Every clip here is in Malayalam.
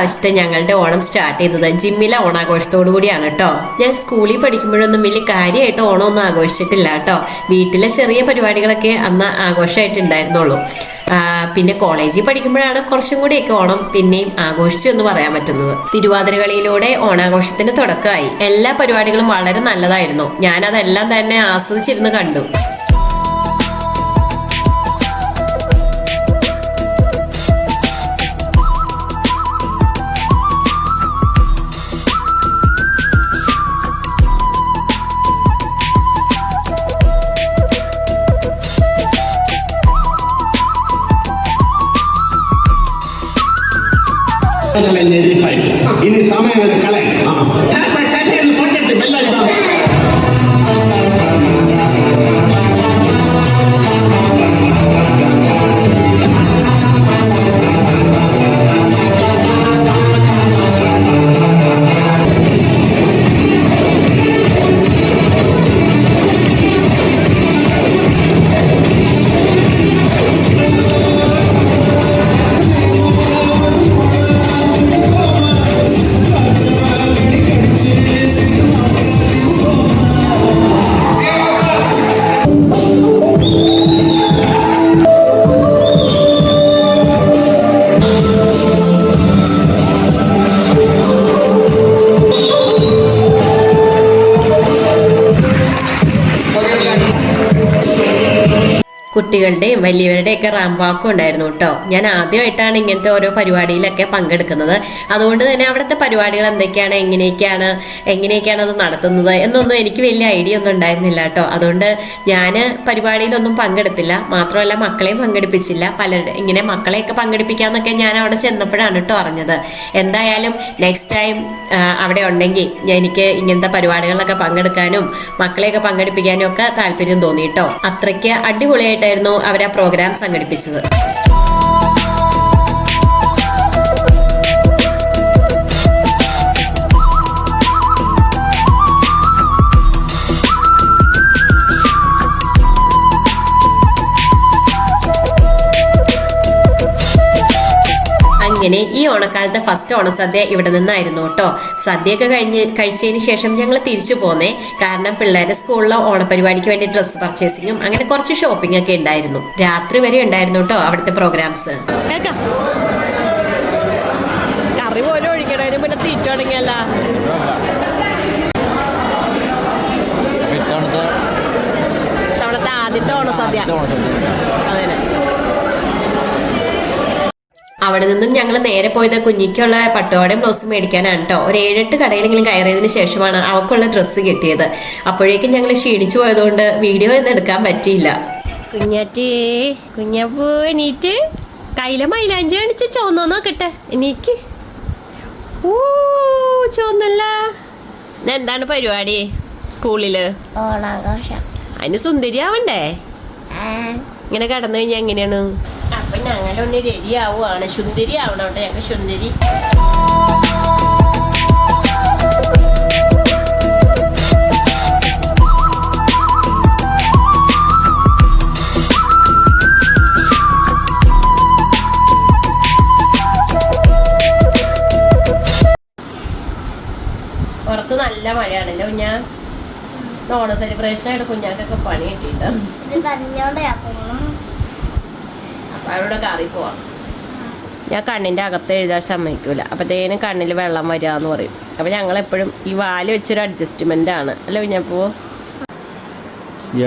ഇപ്രാവശ്യത്തെ ഞങ്ങളുടെ ഓണം സ്റ്റാർട്ട് ചെയ്തത് ജിമ്മിലെ ഓണാഘോഷത്തോടു കൂടിയാണ് കേട്ടോ. ഞാൻ സ്കൂളിൽ പഠിക്കുമ്പോഴൊന്നും വലിയ കാര്യമായിട്ട് ഓണമൊന്നും ആഘോഷിച്ചിട്ടില്ല കേട്ടോ. വീട്ടിലെ ചെറിയ പരിപാടികളൊക്കെ അന്ന് ആഘോഷമായിട്ട് ഉണ്ടായിരുന്നുള്ളൂ. പിന്നെ കോളേജിൽ പഠിക്കുമ്പോഴാണ് കുറച്ചും കൂടിയൊക്കെ ഓണം പിന്നെയും ആഘോഷിച്ചു എന്ന് പറയാൻ പറ്റുന്നത്. തിരുവാതിരകളിയിലൂടെ ഓണാഘോഷത്തിന് തുടക്കമായി. എല്ലാ പരിപാടികളും വളരെ നല്ലതായിരുന്നു. ഞാനതെല്ലാം തന്നെ ആസ്വദിച്ചിരുന്ന് കണ്ടു. ഇനി സമയം കളയണം. കുട്ടികളുടെയും വലിയവരുടെയൊക്കെ റാംവാക്കും ഉണ്ടായിരുന്നു കേട്ടോ. ഞാൻ ആദ്യമായിട്ടാണ് ഇങ്ങനത്തെ ഓരോ പരിപാടിയിലൊക്കെ പങ്കെടുക്കുന്നത്. അതുകൊണ്ട് തന്നെ അവിടുത്തെ പരിപാടികൾ എന്തൊക്കെയാണ്, എങ്ങനെയൊക്കെയാണ് അത് നടത്തുന്നത് എന്നൊന്നും എനിക്ക് വലിയ ഐഡിയ ഒന്നും ഉണ്ടായിരുന്നില്ല കേട്ടോ. അതുകൊണ്ട് ഞാൻ പരിപാടിയിലൊന്നും പങ്കെടുത്തില്ല. മാത്രമല്ല മക്കളെയും പങ്കെടുപ്പിച്ചില്ല. ഇങ്ങനെ മക്കളെയൊക്കെ പങ്കെടുപ്പിക്കാന്നൊക്കെ ഞാൻ അവിടെ ചെന്നപ്പോഴാണ് കേട്ടോ അറിഞ്ഞത്. എന്തായാലും നെക്സ്റ്റ് ടൈം അവിടെ ഉണ്ടെങ്കിൽ എനിക്ക് ഇങ്ങനത്തെ പരിപാടികളിലൊക്കെ പങ്കെടുക്കാനും മക്കളെയൊക്കെ പങ്കെടുപ്പിക്കാനും ഒക്കെ താല്പര്യം തോന്നി കേട്ടോ. അത്രയ്ക്ക് അടിപൊളിയായിട്ട് അവരാ പ്രോഗ്രാം സംഘടിപ്പിച്ചത്. അങ്ങനെ ഈ ഓണക്കാലത്തെ ഫസ്റ്റ് ഓണസദ്യ ഇവിടെ നിന്നായിരുന്നു കേട്ടോ. സദ്യയൊക്കെ കഴിച്ചതിന് ശേഷം ഞങ്ങൾ തിരിച്ചു പോന്നേ. കാരണം പിള്ളേരുടെ സ്കൂളിലെ ഓണപരിപാടിക്ക് വേണ്ടി ഡ്രസ്സ് പർച്ചേസിങ്ങും അങ്ങനെ കുറച്ച് ഷോപ്പിംഗ് ഒക്കെ ഉണ്ടായിരുന്നു. രാത്രി വരെ ഉണ്ടായിരുന്നു കേട്ടോ അവിടുത്തെ പ്രോഗ്രാംസ്. കറി പോലും ഒഴിക്കണതിന് പിന്നെ തീറ്റ തുടങ്ങിയല്ല. തവണത്തെ ആദ്യത്തെ ഓണസദ്യ അതെ. അവിടെ നിന്നും ഞങ്ങൾ നേരെ പോയത് കുഞ്ഞിക്കുള്ള പട്ടുപാടയും ബ്ലൗസും മേടിക്കാനാണ് കേട്ടോ. ഒരു 7-8 കടയിലെങ്കിലും കയറിയതിന് ശേഷമാണ് അവൾക്കുള്ള ഡ്രസ്സ് കിട്ടിയത്. അപ്പോഴേക്കും ഞങ്ങൾ ക്ഷീണിച്ചു പോയതുകൊണ്ട് വീഡിയോ ഒന്നും എടുക്കാൻ പറ്റിയില്ല. കുഞ്ഞപ്പൂ എണീറ്റ് കയ്യിലെ മൈലാഞ്ചി കാണിച്ച് ചോന്നോ നോക്കട്ടെ. എനിക്ക് ചോന്നല്ല. എന്താണ് പരിപാടി സ്കൂളില്? ഓണാഘോഷം. അതിന് സുന്ദരി ആവണ്ടേ? ഇങ്ങനെ കടന്നു കഴിഞ്ഞാൽ എങ്ങനെയാണ്? അപ്പൊ ഞങ്ങളൊന്ന് റെഡി ആവുകയാണ്. സുന്ദരി ആവണോട്ടെ ഞങ്ങൾ സുന്ദരി. പുറത്ത് നല്ല മഴയാണല്ലോ കുഞ്ഞാ. ഓണ സെലിബ്രേഷൻ ആയിട്ട് കുഞ്ഞാക്കൊക്കെ പണി കിട്ടിയിട്ടാണ്. അവരോട് കറി പോവാം. ഞാൻ കണ്ണിൻ്റെ അകത്ത് എഴുതാൻ സമ്മതിക്കൂല. അപ്പോഴത്തേനും കണ്ണിൽ വെള്ളം വരിക എന്ന് പറയും. അപ്പം ഞങ്ങളെപ്പോഴും ഈ വാല് വെച്ചൊരു അഡ്ജസ്റ്റ്മെൻ്റ് ആണ് അല്ലേ കുഞ്ഞപ്പോ?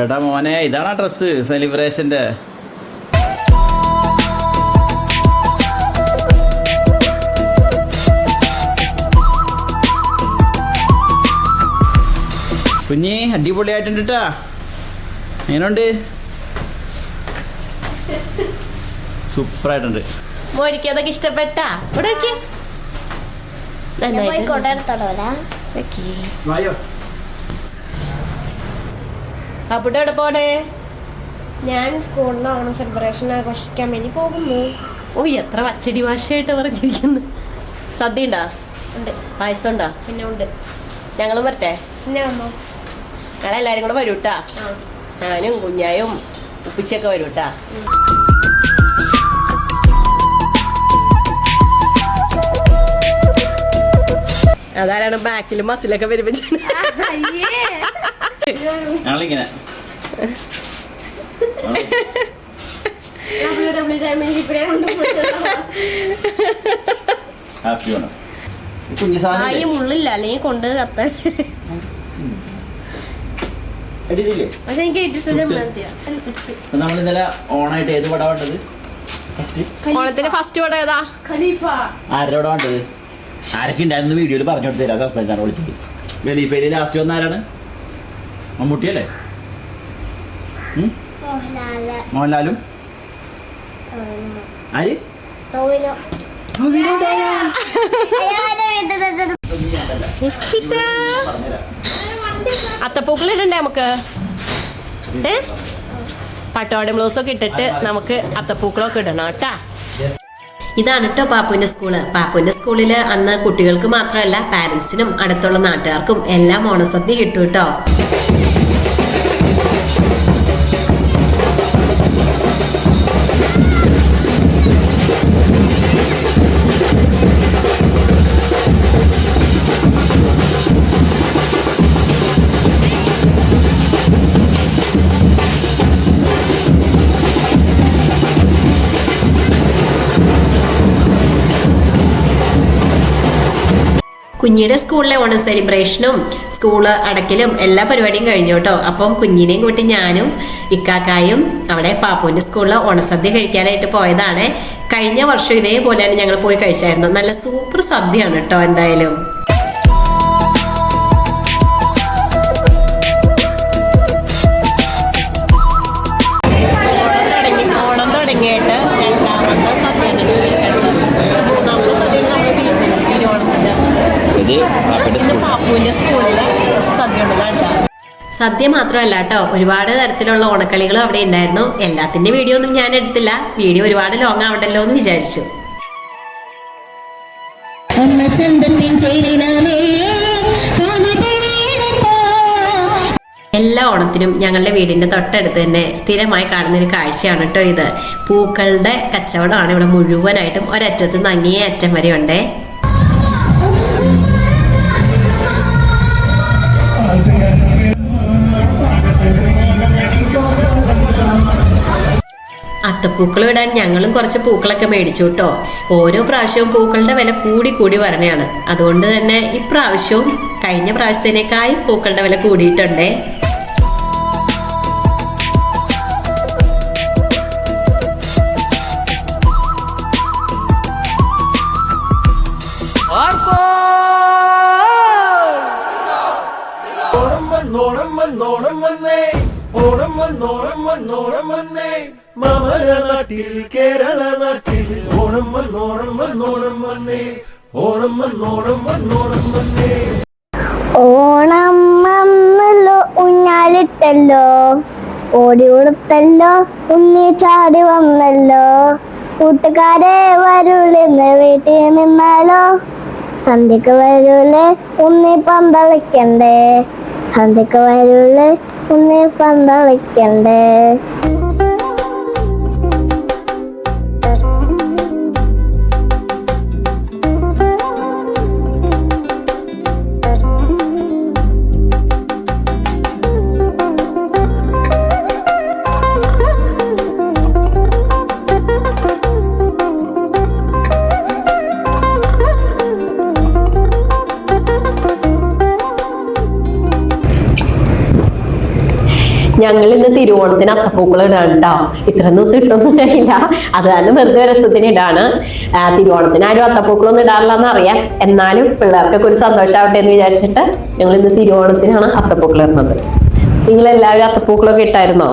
എടാ മോനെ, ഇതാണ് ഡ്രസ്സ് സെലിബ്രേഷൻ്റെ. കുഞ്ഞി അടിപൊളിയായിട്ടുണ്ട് കേട്ടാ. എങ്ങനെയുണ്ട്? സൂപ്പറായിട്ടുണ്ട്. മോരിക്ക് അതൊക്കെ ഇഷ്ടപ്പെട്ടാ? ഇവിടെ അവിടെ എവിടെ പോണേ? ഞാൻ സ്കൂളിലെ ഓണം സെലിബ്രേഷൻ ആഘോഷിക്കാൻ വേണ്ടി പോകുന്നു. ഓ, എത്ര പച്ചടി ഭാഷയായിട്ട് പറഞ്ഞിരിക്കുന്നു. സദ്യ ഉണ്ടാ? ഉണ്ട്. പായസം ഉണ്ടാ? പിന്നെ ഉണ്ട്. ഞങ്ങളും വരട്ടെ? പിന്നെ വന്നോ. ഞങ്ങളെല്ലാരും കൂടെ വരൂട്ടാ. ഞാനും കുഞ്ഞായും ഉപ്പിച്ചൊക്കെ വരൂട്ടാ. അതാരാണ് ബാക്കിൽ മസിലൊക്കെ വരുമ്പോ ഞങ്ങളിങ്ങനെ ഹാപ്പി വേണം കുഞ്ഞു ഈ സാധനം മുള്ളില്ല അല്ലെങ്കിൽ കൊണ്ട് കത്താൻ. അടിച്ചില്ലേ? പക്ഷെ എനിക്ക് ഏറ്റവും ഇഷ്ടം അപ്പൊ നമ്മൾ ഇന്നലെ ഓണായിട്ട് ഏത് പടം വേണ്ടത്? ഫസ്റ്റ് ഓണത്തിന് ഫസ്റ്റ് പടം ഏതാ? ഖലീഫ. ആരുടെ പടം വേണ്ടത്? ആരൊക്കെ ഉണ്ടായിരുന്നു വീഡിയോയിൽ പറഞ്ഞു കൊടുത്തു തരാം. സസ്പെൻസാണ് വിളിച്ചത്. ഖലീഫയില് ലാസ്റ്റ് വന്ന ആരാണ്? മമ്മൂട്ടിയല്ലേ? മോഹൻലാലും ആര്? അത്തപ്പൂക്കൾ ഇടണ്ടേ നമുക്ക്? പട്ടോടെ ബ്ലൗസൊക്കെ ഇട്ടിട്ട് നമുക്ക് അത്തപ്പൂക്കളൊക്കെ ഇടണം കേട്ടാ. ഇതാണ് കേട്ടോ പാപ്പുവിന്റെ സ്കൂള്. പാപ്പുവിന്റെ സ്കൂളില് അന്ന് കുട്ടികൾക്ക് മാത്രമല്ല പാരന്റ്സിനും അടുത്തുള്ള നാട്ടുകാർക്കും എല്ലാം ഓണസദ്യ കിട്ടും കേട്ടോ. കുഞ്ഞിയുടെ സ്കൂളിലെ ഓണം സെലിബ്രേഷനും സ്കൂള് അടയ്ക്കലും എല്ലാ പരിപാടിയും കഴിഞ്ഞു കേട്ടോ. അപ്പം കുഞ്ഞിനെയും കൂട്ടി ഞാനും ഇക്കാക്കായും അവിടെ പാപ്പുവിന്റെ സ്കൂളിൽ ഓണസദ്യ കഴിക്കാനായിട്ട് പോയതാണ്. കഴിഞ്ഞ വർഷം ഇതേപോലെ തന്നെ ഞങ്ങൾ പോയി കഴിച്ചായിരുന്നു. നല്ല സൂപ്പർ സദ്യയാണ് കേട്ടോ. എന്തായാലും ഓണം തുടങ്ങിയിട്ട് രണ്ടാമത്തെ സദ്യയാണ് മൂന്നാമത്തെ സദ്യയാണ് നമ്മുടെ വീട്ടിൽ തിരുവോണത്തിന്റെ. പാപ്പുവിന്റെ സ്കൂളിലെ സദ്യ ഉണ്ട്. സദ്യ മാത്രമല്ല കേട്ടോ, ഒരുപാട് തരത്തിലുള്ള ഓണക്കളികളും അവിടെ ഉണ്ടായിരുന്നു. എല്ലാത്തിന്റെ വീഡിയോ ഒന്നും ഞാൻ എടുത്തില്ല. വീഡിയോ ഒരുപാട് ലോങ് ആവണ്ടല്ലോ എന്ന് വിചാരിച്ചു. എല്ലാ ഓണത്തിനും ഞങ്ങളുടെ വീടിന്റെ തൊട്ടടുത്ത് തന്നെ സ്ഥിരമായി കാണുന്ന ഒരു കാഴ്ചയാണ് കേട്ടോ ഇത്. പൂക്കളുടെ കച്ചവടമാണ് ഇവിടെ മുഴുവനായിട്ടും. ഒരറ്റത്ത് നിന്ന് അങ്ങേ അറ്റം വരെ ഉണ്ടേ. അത്തപ്പൂക്കൾ ഇടാൻ ഞങ്ങളും കുറച്ച് പൂക്കളൊക്കെ മേടിച്ചു കേട്ടോ. ഓരോ പ്രാവശ്യവും പൂക്കളുടെ വില കൂടി കൂടി വരണയാണ്. അതുകൊണ്ട് തന്നെ ഇപ്രാവശ്യവും കഴിഞ്ഞ പ്രാവശ്യത്തിനേക്കായി പൂക്കളുടെ വില കൂടിയിട്ടുണ്ടേ. മാമല നാട്ടിൽ കേരള നാട്ടിൽ ഓണം വന്നോണം വന്നോണം വന്നേ. ഓണം വന്നോണം വന്നോണം വന്നേ. ഓണം വന്നല്ലോ ഊഞ്ഞാലിട്ടല്ലോ ഓടി ഉടുത്തല്ലോ ഉണ്ണി ചാടി വന്നല്ലോ കൂട്ടുകാരെ വരൂലെന്ന് വീട്ടിൽ നിന്നാലോ സന്ധ്യക്ക് വരൂലേ ഉണ്ണി പന്തളിക്കണ്ടേ സന്ധ്യക്ക് വരൂലേ ഉണ്ണി പന്തളിക്കണ്ടേ. ഞങ്ങൾ ഇന്ന് തിരുവോണത്തിന് അത്തപ്പൂക്കൾ ഇടാണ്ടോ. ഇത്രയും ദിവസം ഇട്ടൊന്നും ഇല്ല. അത് കാരണം വെറുതെ രസത്തിന് ഇടാണ്. തിരുവോണത്തിന് ആരും അത്തപ്പൂക്കളൊന്നും ഇടാറില്ലെന്ന് അറിയാം. എന്നാലും പിള്ളേർക്കൊക്കെ ഒരു സന്തോഷമാവട്ടെ എന്ന് വിചാരിച്ചിട്ട് ഞങ്ങൾ ഇന്ന് തിരുവോണത്തിനാണ് അത്തപ്പൂക്കൾ ഇടുന്നത്. നിങ്ങൾ എല്ലാവരും അത്തപ്പൂക്കളൊക്കെ ഇട്ടായിരുന്നോ?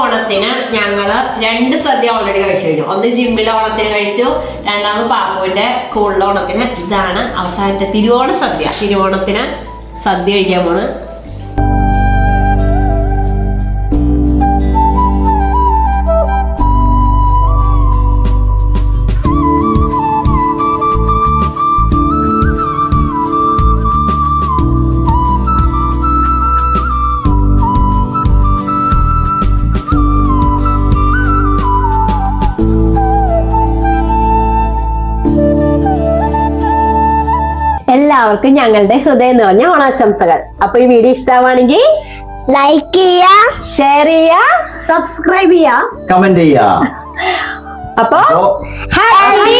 ഓണത്തിന് ഞങ്ങള് 2 സദ്യ ഓൾറെഡി കഴിച്ചു കഴിഞ്ഞു. ഒന്ന് ജിമ്മിലെ ഓണത്തിന് കഴിച്ചു, രണ്ടാമത് പാപ്പുവിന്റെ സ്കൂളിലെ ഓണത്തിന്. ഇതാണ് അവസാനത്തെ തിരുവോണ സദ്യ. തിരുവോണത്തിന് സദ്യ കഴിക്കാൻ പോണ്. എല്ലാവർക്കും ഞങ്ങളുടെ ഹൃദയം നിറഞ്ഞ ഓണാശംസകൾ. അപ്പൊ ഈ വീഡിയോ ഇഷ്ടമാണെങ്കിൽ ലൈക്ക് ചെയ്യാ, ഷെയർ ചെയ്യാ, സബ്സ്ക്രൈബ് ചെയ്യാ, കമന്റ് ചെയ്യാ. അപ്പൊ അപ്പോ ഹാപ്പി